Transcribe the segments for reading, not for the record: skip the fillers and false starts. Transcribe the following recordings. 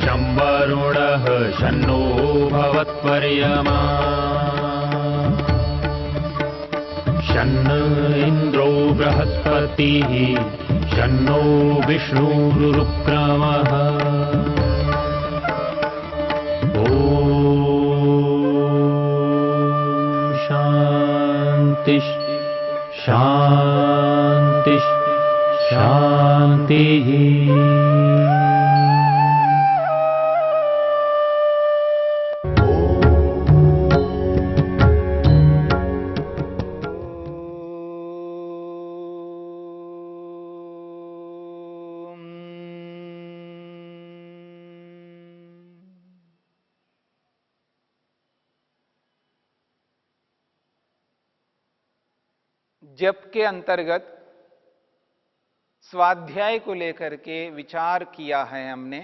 शं वरुणः शन्नो भवत्वर्यमा शन्न इन्द्रो बृहस्पतिः शन्नो विष्णुरुक्रमः ॐ शान्ति शान्ति शान्तिः। जप के अंतर्गत स्वाध्याय को लेकर के विचार किया है हमने।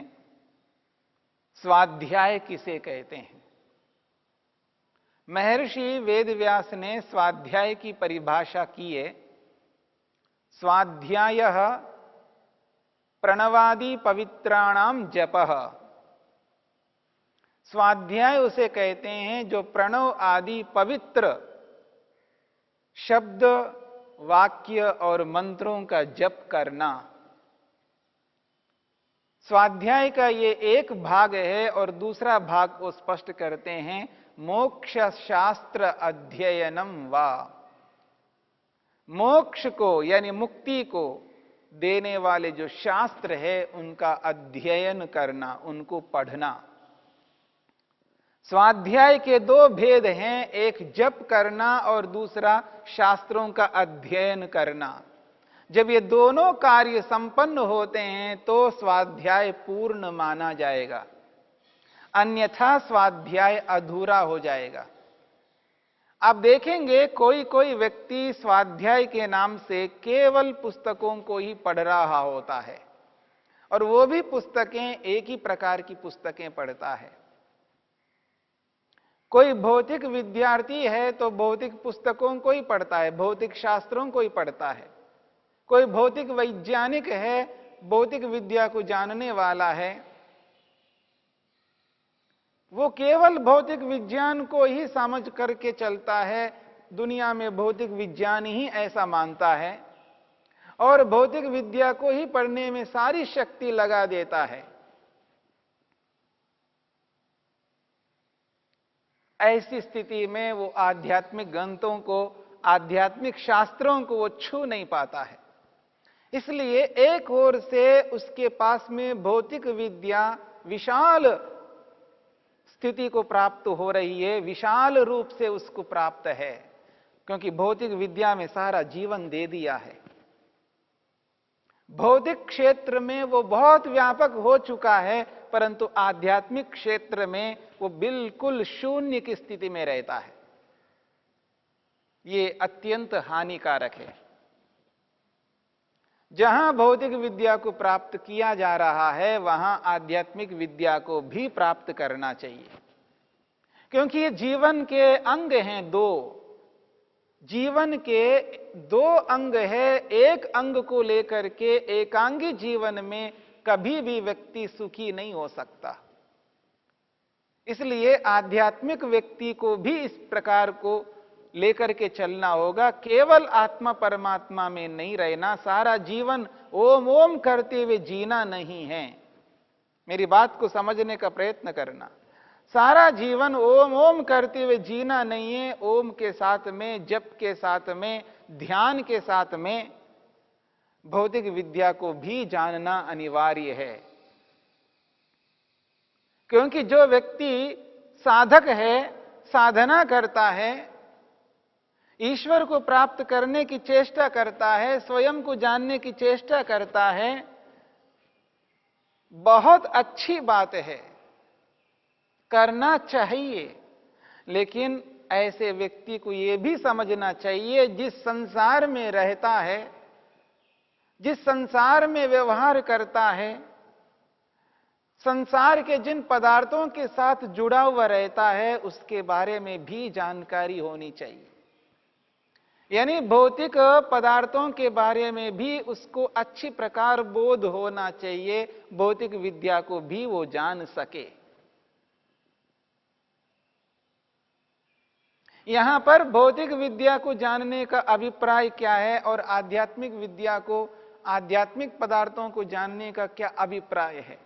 स्वाध्याय किसे कहते हैं? महर्षि वेदव्यास ने स्वाध्याय की परिभाषा की है। स्वाध्यायः प्रणवादि पवित्राणाम जपः। स्वाध्याय उसे कहते हैं जो प्रणव आदि पवित्र शब्द, वाक्य और मंत्रों का जप करना। स्वाध्याय का ये एक भाग है और दूसरा भाग को स्पष्ट करते हैं मोक्ष शास्त्र अध्ययनम वा। मोक्ष को यानी मुक्ति को देने वाले जो शास्त्र है उनका अध्ययन करना, उनको पढ़ना। स्वाध्याय के दो भेद हैं, एक जप करना और दूसरा शास्त्रों का अध्ययन करना। जब ये दोनों कार्य संपन्न होते हैं तो स्वाध्याय पूर्ण माना जाएगा, अन्यथा स्वाध्याय अधूरा हो जाएगा। आप देखेंगे कोई कोई व्यक्ति स्वाध्याय के नाम से केवल पुस्तकों को ही पढ़ रहा होता है और वो भी पुस्तकें एक ही प्रकार की पुस्तकें पढ़ता है। कोई भौतिक विद्यार्थी है तो भौतिक पुस्तकों को ही पढ़ता है, भौतिक शास्त्रों को ही पढ़ता है। कोई भौतिक वैज्ञानिक है, भौतिक विद्या को जानने वाला है, वो केवल भौतिक विज्ञान को ही समझ करके चलता है। दुनिया में भौतिक विज्ञान ही ऐसा मानता है और भौतिक विद्या को ही पढ़ने में सारी शक्ति लगा देता है। ऐसी स्थिति में वो आध्यात्मिक ग्रंथों को, आध्यात्मिक शास्त्रों को वो छू नहीं पाता है। इसलिए एक ओर से उसके पास में भौतिक विद्या विशाल स्थिति को प्राप्त हो रही है, विशाल रूप से उसको प्राप्त है, क्योंकि भौतिक विद्या में सारा जीवन दे दिया है। भौतिक क्षेत्र में वो बहुत व्यापक हो चुका है, परंतु आध्यात्मिक क्षेत्र में वो बिल्कुल शून्य की स्थिति में रहता है। ये अत्यंत हानिकारक है। जहां भौतिक विद्या को प्राप्त किया जा रहा है वहां आध्यात्मिक विद्या को भी प्राप्त करना चाहिए, क्योंकि ये जीवन के अंग हैं दो। जीवन के दो अंग है, एक अंग को लेकर के एकांगी जीवन में कभी भी व्यक्ति सुखी नहीं हो सकता। इसलिए आध्यात्मिक व्यक्ति को भी इस प्रकार को लेकर के चलना होगा। केवल आत्मा परमात्मा में नहीं रहना, सारा जीवन ओम ओम करते हुए जीना नहीं है। मेरी बात को समझने का प्रयत्न करना। सारा जीवन ओम ओम करते हुए जीना नहीं है। ओम के साथ में, जप के साथ में, ध्यान के साथ में भौतिक विद्या को भी जानना अनिवार्य है। क्योंकि जो व्यक्ति साधक है, साधना करता है, ईश्वर को प्राप्त करने की चेष्टा करता है, स्वयं को जानने की चेष्टा करता है, बहुत अच्छी बात है, करना चाहिए। लेकिन ऐसे व्यक्ति को यह भी समझना चाहिए, जिस संसार में रहता है, जिस संसार में व्यवहार करता है, संसार के जिन पदार्थों के साथ जुड़ा हुआ रहता है, उसके बारे में भी जानकारी होनी चाहिए। यानी भौतिक पदार्थों के बारे में भी उसको अच्छी प्रकार बोध होना चाहिए, भौतिक विद्या को भी वो जान सके। यहां पर भौतिक विद्या को जानने का अभिप्राय क्या है और आध्यात्मिक विद्या को, आध्यात्मिक पदार्थों को जानने का क्या अभिप्राय है?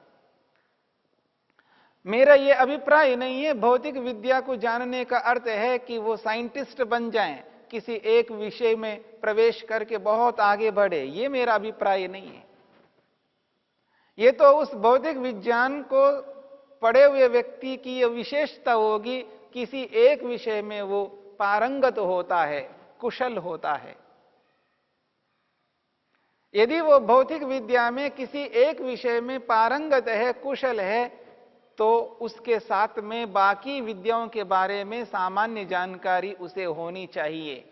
मेरा यह अभिप्राय नहीं है भौतिक विद्या को जानने का अर्थ है कि वो साइंटिस्ट बन जाएं, किसी एक विषय में प्रवेश करके बहुत आगे बढ़े, ये मेरा अभिप्राय नहीं है। ये तो उस भौतिक विज्ञान को पढ़े हुए व्यक्ति की यह विशेषता होगी, किसी एक विषय में वो पारंगत होता है, कुशल होता है। यदि वो भौतिक विद्या में किसी एक विषय में पारंगत है, कुशल है, तो उसके साथ में बाकी विद्याओं के बारे में सामान्य जानकारी उसे होनी चाहिए।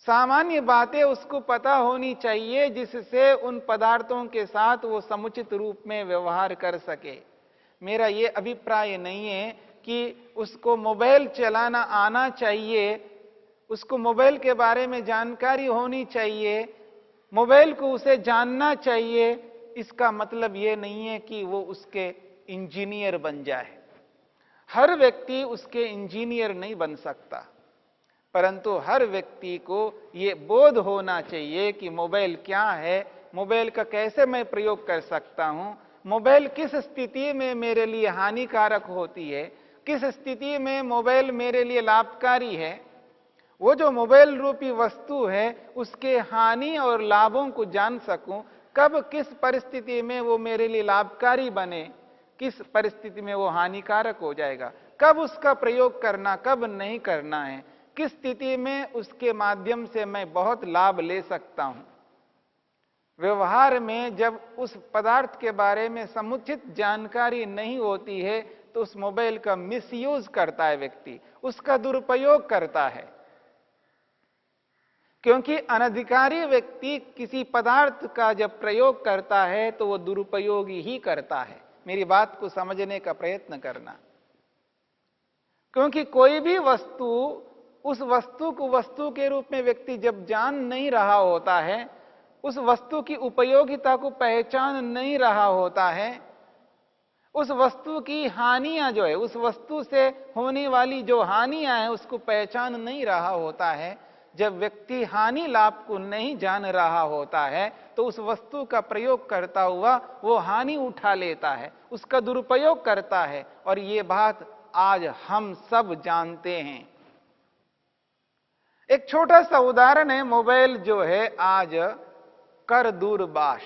सामान्य बातें उसको पता होनी चाहिए जिससे उन पदार्थों के साथ वो समुचित रूप में व्यवहार कर सके। मेरा ये अभिप्राय नहीं है कि उसको मोबाइल चलाना आना चाहिए, उसको मोबाइल के बारे में जानकारी होनी चाहिए, मोबाइल को उसे जानना चाहिए। इसका मतलब यह नहीं है कि वो उसके इंजीनियर बन जाए। हर व्यक्ति उसके इंजीनियर नहीं बन सकता, परंतु हर व्यक्ति को यह बोध होना चाहिए कि मोबाइल क्या है, मोबाइल का कैसे मैं प्रयोग कर सकता हूं, मोबाइल किस स्थिति में मेरे लिए हानिकारक होती है, किस स्थिति में मोबाइल मेरे लिए लाभकारी है। वो जो मोबाइल रूपी वस्तु है उसके हानि और लाभों को जान सकूं, कब किस परिस्थिति में वो मेरे लिए लाभकारी बने, किस परिस्थिति में वो हानिकारक हो जाएगा, कब उसका प्रयोग करना, कब नहीं करना है, किस स्थिति में उसके माध्यम से मैं बहुत लाभ ले सकता हूं। व्यवहार में जब उस पदार्थ के बारे में समुचित जानकारी नहीं होती है तो उस मोबाइल का मिसयूज करता है व्यक्ति, उसका दुरुपयोग करता है। क्योंकि अनधिकारी व्यक्ति किसी पदार्थ का जब प्रयोग करता है तो वो दुरुपयोगी ही करता है। मेरी बात को समझने का प्रयत्न करना। क्योंकि कोई भी वस्तु, उस वस्तु को वस्तु के रूप में व्यक्ति जब जान नहीं रहा होता है, उस वस्तु की उपयोगिता को पहचान नहीं रहा होता है, उस वस्तु की हानियां जो है, उस वस्तु से होने वाली जो हानियां हैं उसको पहचान नहीं रहा होता है, जब व्यक्ति हानि लाभ को नहीं जान रहा होता है तो उस वस्तु का प्रयोग करता हुआ वो हानि उठा लेता है, उसका दुरुपयोग करता है। और ये बात आज हम सब जानते हैं। एक छोटा सा उदाहरण है, मोबाइल जो है आज कर दूरभाष,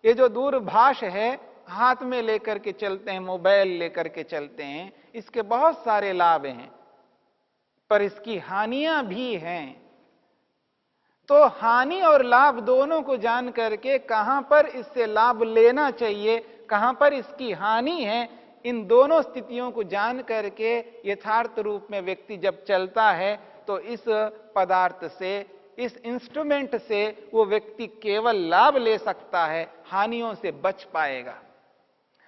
ये जो दूरभाष है हाथ में लेकर के चलते हैं, मोबाइल लेकर के चलते हैं, इसके बहुत सारे लाभ हैं पर इसकी हानियां भी हैं। तो हानि और लाभ दोनों को जान करके कहां पर इससे लाभ लेना चाहिए, कहां पर इसकी हानि है, इन दोनों स्थितियों को जान करके यथार्थ रूप में व्यक्ति जब चलता है तो इस पदार्थ से, इस इंस्ट्रूमेंट से वो व्यक्ति केवल लाभ ले सकता है, हानियों से बच पाएगा।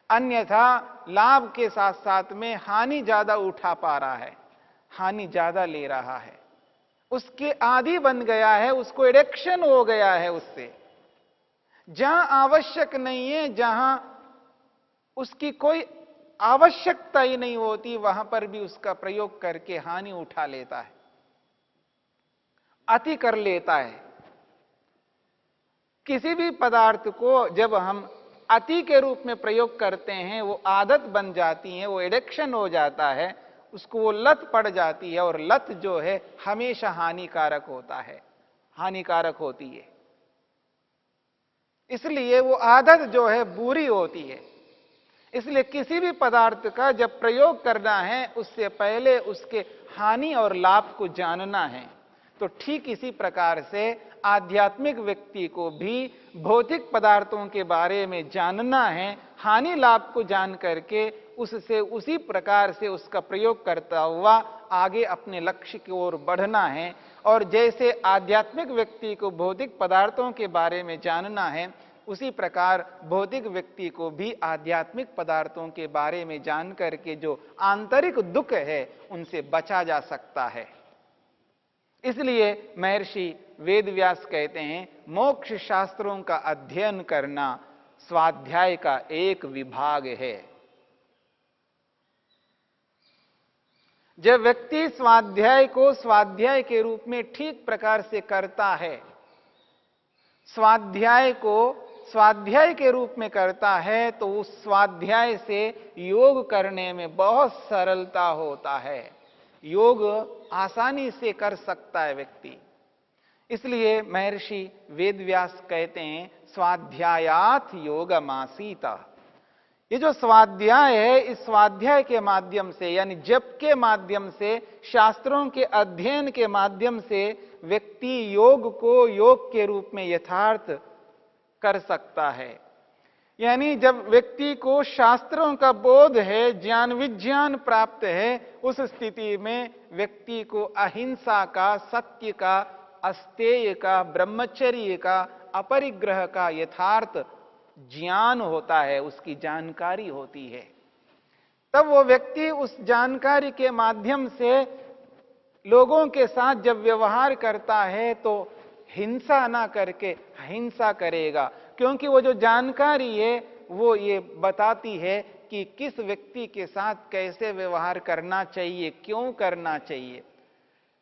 अन्यथा लाभ के साथ साथ में हानि ज्यादा उठा पा रहा है, हानि ज्यादा ले रहा है, उसके आदी बन गया है, उसको एडिक्शन हो गया है उससे। जहां आवश्यक नहीं है, जहां उसकी कोई आवश्यकता ही नहीं होती, वहां पर भी उसका प्रयोग करके हानि उठा लेता है, अति कर लेता है। किसी भी पदार्थ को जब हम अति के रूप में प्रयोग करते हैं वो आदत बन जाती है, वो एडिक्शन हो जाता है, उसको वो लत पड़ जाती है। और लत जो है हमेशा हानिकारक होता है, हानिकारक होती है। इसलिए वो आदत जो है बुरी होती है। इसलिए किसी भी पदार्थ का जब प्रयोग करना है उससे पहले उसके हानि और लाभ को जानना है। तो ठीक इसी प्रकार से आध्यात्मिक व्यक्ति को भी भौतिक पदार्थों के बारे में जानना है, हानि लाभ को जान करके उससे उसी प्रकार से उसका प्रयोग करता हुआ आगे अपने लक्ष्य की ओर बढ़ना है। और जैसे आध्यात्मिक व्यक्ति को भौतिक पदार्थों के बारे में जानना है, उसी प्रकार भौतिक व्यक्ति को भी आध्यात्मिक पदार्थों के बारे में जान करके जो आंतरिक दुख है उनसे बचा जा सकता है। इसलिए महर्षि वेदव्यास कहते हैं, मोक्ष शास्त्रों का अध्ययन करना स्वाध्याय का एक विभाग है। जब व्यक्ति स्वाध्याय को स्वाध्याय के रूप में ठीक प्रकार से करता है, स्वाध्याय को स्वाध्याय के रूप में करता है, तो उस स्वाध्याय से योग करने में बहुत सरलता होता है। योग आसानी से कर सकता है व्यक्ति। इसलिए महर्षि वेदव्यास कहते हैं, स्वाध्यायात योगमासीता। ये जो स्वाध्याय है, इस स्वाध्याय के माध्यम से यानी जप के माध्यम से, शास्त्रों के अध्ययन के माध्यम से व्यक्ति योग को योग के रूप में यथार्थ कर सकता है। यानी जब व्यक्ति को शास्त्रों का बोध है, ज्ञान विज्ञान प्राप्त है, उस स्थिति में व्यक्ति को अहिंसा का, सत्य का, अस्तेय का, ब्रह्मचर्य का, अपरिग्रह का यथार्थ ज्ञान होता है, उसकी जानकारी होती है। तब वो व्यक्ति उस जानकारी के माध्यम से लोगों के साथ जब व्यवहार करता है तो हिंसा ना करके अहिंसा करेगा, क्योंकि वो जो जानकारी है वो ये बताती है कि किस व्यक्ति के साथ कैसे व्यवहार करना चाहिए, क्यों करना चाहिए,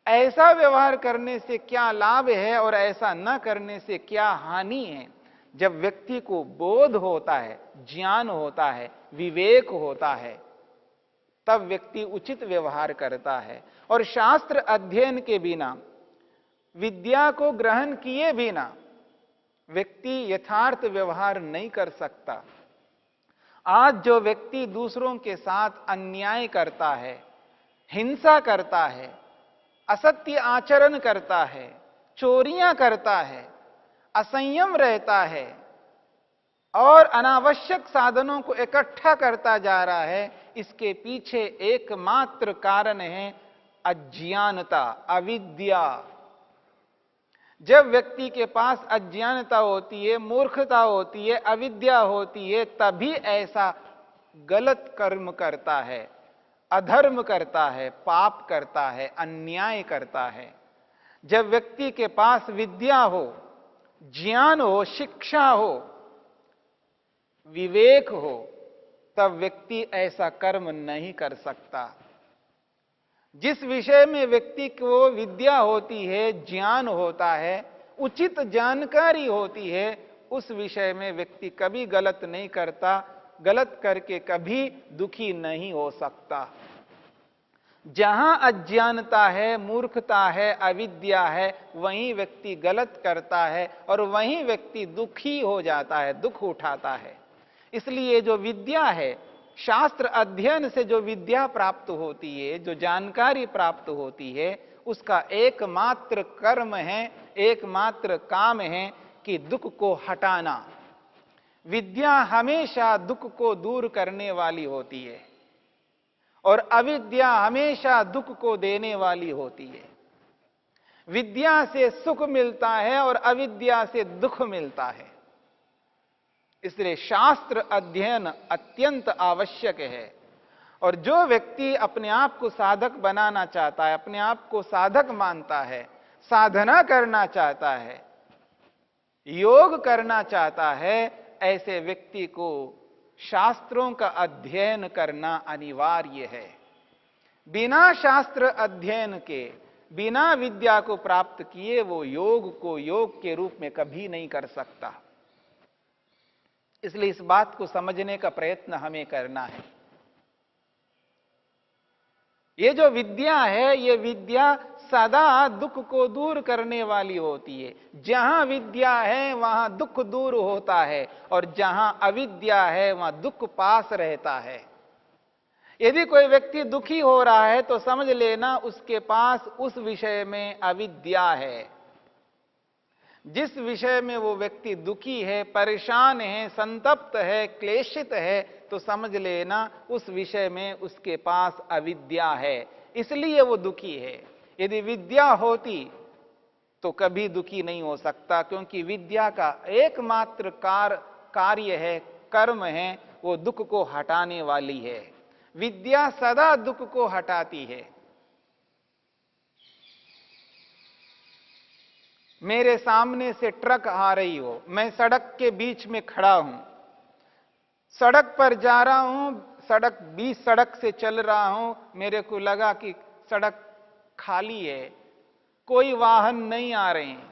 ऐसा व्यवहार करने से क्या लाभ है और ऐसा न करने से क्या हानि है। जब व्यक्ति को बोध होता है, ज्ञान होता है, विवेक होता है, तब व्यक्ति उचित व्यवहार करता है। और शास्त्र अध्ययन के बिना, विद्या को ग्रहण किए बिना व्यक्ति यथार्थ व्यवहार नहीं कर सकता। आज जो व्यक्ति दूसरों के साथ अन्याय करता है, हिंसा करता है, असत्य आचरण करता है, चोरियां करता है, असंयम रहता है और अनावश्यक साधनों को इकट्ठा करता जा रहा है, इसके पीछे एकमात्र कारण है अज्ञानता, अविद्या। जब व्यक्ति के पास अज्ञानता होती है, मूर्खता होती है, अविद्या होती है, तभी ऐसा गलत कर्म करता है, अधर्म करता है, पाप करता है, अन्याय करता है। जब व्यक्ति के पास विद्या हो, ज्ञान हो, शिक्षा हो, विवेक हो, तब व्यक्ति ऐसा कर्म नहीं कर सकता। जिस विषय में व्यक्ति को विद्या होती है, ज्ञान होता है, उचित जानकारी होती है, उस विषय में व्यक्ति कभी गलत नहीं करता, गलत करके कभी दुखी नहीं हो सकता। जहां अज्ञानता है, मूर्खता है, अविद्या है, वहीं व्यक्ति गलत करता है और वहीं व्यक्ति दुखी हो जाता है, दुख उठाता है। इसलिए जो विद्या है, शास्त्र अध्ययन से जो विद्या प्राप्त होती है, जो जानकारी प्राप्त होती है, उसका एकमात्र कर्म है, एकमात्र काम है कि दुख को हटाना। विद्या हमेशा दुख को दूर करने वाली होती है और अविद्या हमेशा दुख को देने वाली होती है। विद्या से सुख मिलता है और अविद्या से दुख मिलता है। इसलिए शास्त्र अध्ययन अत्यंत आवश्यक है। और जो व्यक्ति अपने आप को साधक बनाना चाहता है, अपने आप को साधक मानता है, साधना करना चाहता है, योग करना चाहता है, ऐसे व्यक्ति को शास्त्रों का अध्ययन करना अनिवार्य है। बिना शास्त्र अध्ययन के, बिना विद्या को प्राप्त किए वो योग को योग के रूप में कभी नहीं कर सकता। इसलिए इस बात को समझने का प्रयत्न हमें करना है। ये जो विद्या है, ये विद्या सदा दुख को दूर करने वाली होती है। जहां विद्या है वहां दुख दूर होता है और जहां अविद्या है वहां दुख पास रहता है। यदि कोई व्यक्ति दुखी हो रहा है तो समझ लेना उसके पास उस विषय में अविद्या है। जिस विषय में वो व्यक्ति दुखी है, परेशान है, संतप्त है, क्लेशित है, तो समझ लेना उस विषय में उसके पास अविद्या है, इसलिए वो दुखी है। यदि विद्या होती तो कभी दुखी नहीं हो सकता, क्योंकि विद्या का एकमात्र कार्य है, कर्म है, वो दुख को हटाने वाली है। विद्या सदा दुख को हटाती है। मेरे सामने से ट्रक आ रही हो, मैं सड़क के बीच में खड़ा हूं, सड़क पर जा रहा हूं, बीच सड़क से चल रहा हूं, मेरे को लगा कि सड़क खाली है, कोई वाहन नहीं आ रहे हैं,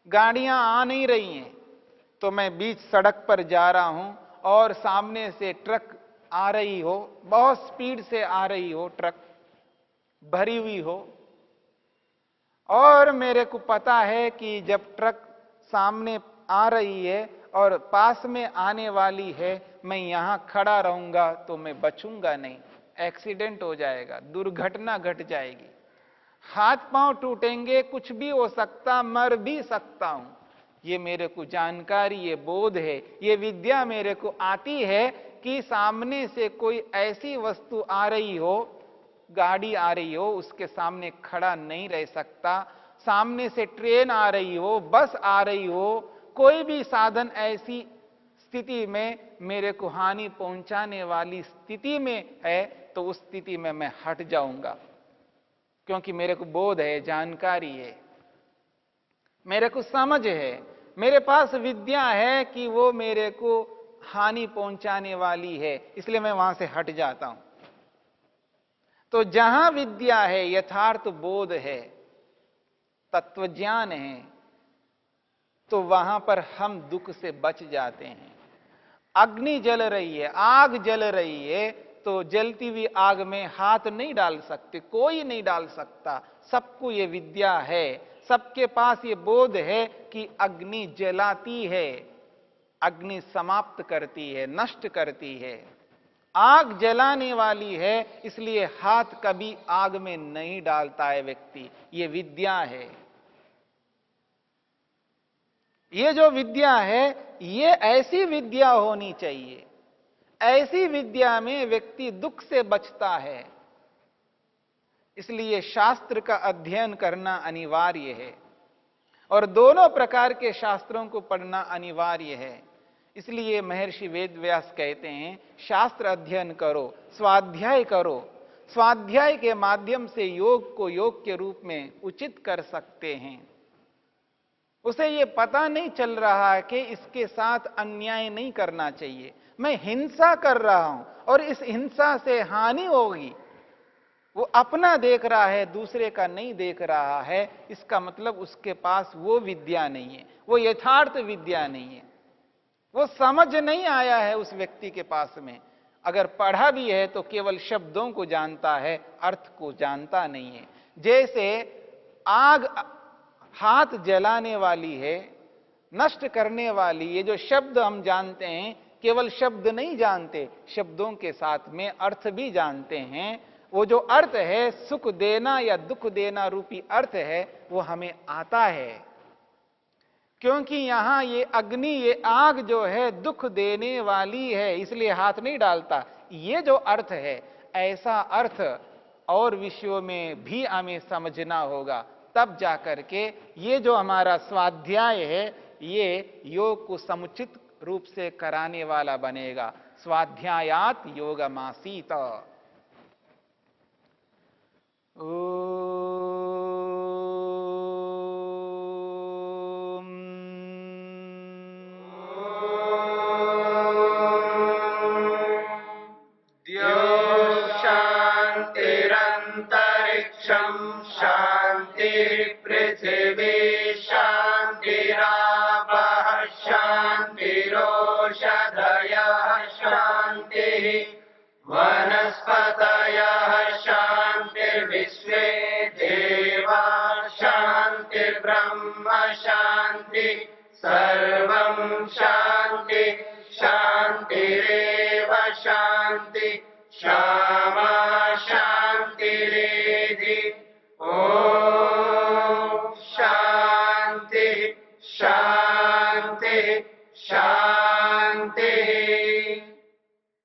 गाड़ियां आ नहीं रही हैं, तो मैं बीच सड़क पर जा रहा हूं और सामने से ट्रक आ रही हो, बहुत स्पीड से आ रही हो, ट्रक भरी हुई हो, और मेरे को पता है कि जब ट्रक सामने आ रही है और पास में आने वाली है, मैं यहां खड़ा रहूंगा तो मैं बचूंगा नहीं, एक्सीडेंट हो जाएगा, दुर्घटना घट जाएगी, हाथ पांव टूटेंगे, कुछ भी हो सकता, मर भी सकता हूं। ये मेरे को जानकारी, ये बोध है, ये विद्या मेरे को आती है कि सामने से कोई ऐसी वस्तु आ रही हो, गाड़ी आ रही हो, उसके सामने खड़ा नहीं रह सकता, सामने से ट्रेन आ रही हो, बस आ रही हो, कोई भी साधन ऐसी स्थिति में मेरे को हानि पहुंचाने वाली स्थिति में है, तो उस स्थिति में मैं हट जाऊंगा, क्योंकि मेरे को बोध है, जानकारी है, मेरे को समझ है, मेरे पास विद्या है कि वो मेरे को हानि पहुंचाने वाली है, इसलिए मैं वहां से हट जाता हूं। तो जहां विद्या है, यथार्थ बोध है, तत्वज्ञान है, तो वहां पर हम दुख से बच जाते हैं। अग्नि जल रही है, आग जल रही है, तो जलती हुई आग में हाथ नहीं डाल सकते, कोई नहीं डाल सकता, सबको ये विद्या है, सबके पास ये बोध है कि अग्नि जलाती है, अग्नि समाप्त करती है, नष्ट करती है, आग जलाने वाली है, इसलिए हाथ कभी आग में नहीं डालता है व्यक्ति, ये विद्या है। ये जो विद्या है, ये ऐसी विद्या होनी चाहिए, ऐसी विद्या में व्यक्ति दुख से बचता है, इसलिए शास्त्र का अध्ययन करना अनिवार्य है, और दोनों प्रकार के शास्त्रों को पढ़ना अनिवार्य है। इसलिए महर्षि वेदव्यास कहते हैं, शास्त्र अध्ययन करो, स्वाध्याय करो, स्वाध्याय के माध्यम से योग को योग के रूप में उचित कर सकते हैं। उसे ये पता नहीं चल रहा है कि इसके साथ अन्याय नहीं करना चाहिए, मैं हिंसा कर रहा हूं और इस हिंसा से हानि होगी, वो अपना देख रहा है, दूसरे का नहीं देख रहा है, इसका मतलब उसके पास वो विद्या नहीं है, वो यथार्थ विद्या नहीं है, वो समझ नहीं आया है उस व्यक्ति के पास में। अगर पढ़ा भी है तो केवल शब्दों को जानता है, अर्थ को जानता नहीं है। जैसे आग हाथ जलाने वाली है, नष्ट करने वाली, ये जो शब्द हम जानते हैं, केवल शब्द नहीं जानते, शब्दों के साथ में अर्थ भी जानते हैं। वो जो अर्थ है, सुख देना या दुख देना रूपी अर्थ है, वो हमें आता है, क्योंकि यहां ये अग्नि, ये आग जो है दुख देने वाली है, इसलिए हाथ नहीं डालता। ये जो अर्थ है, ऐसा अर्थ और विषयों में भी हमें समझना होगा, तब जाकर के ये जो हमारा स्वाध्याय है, ये योग को समुचित रूप से कराने वाला बनेगा। स्वाध्यायात योगमासीत। ओ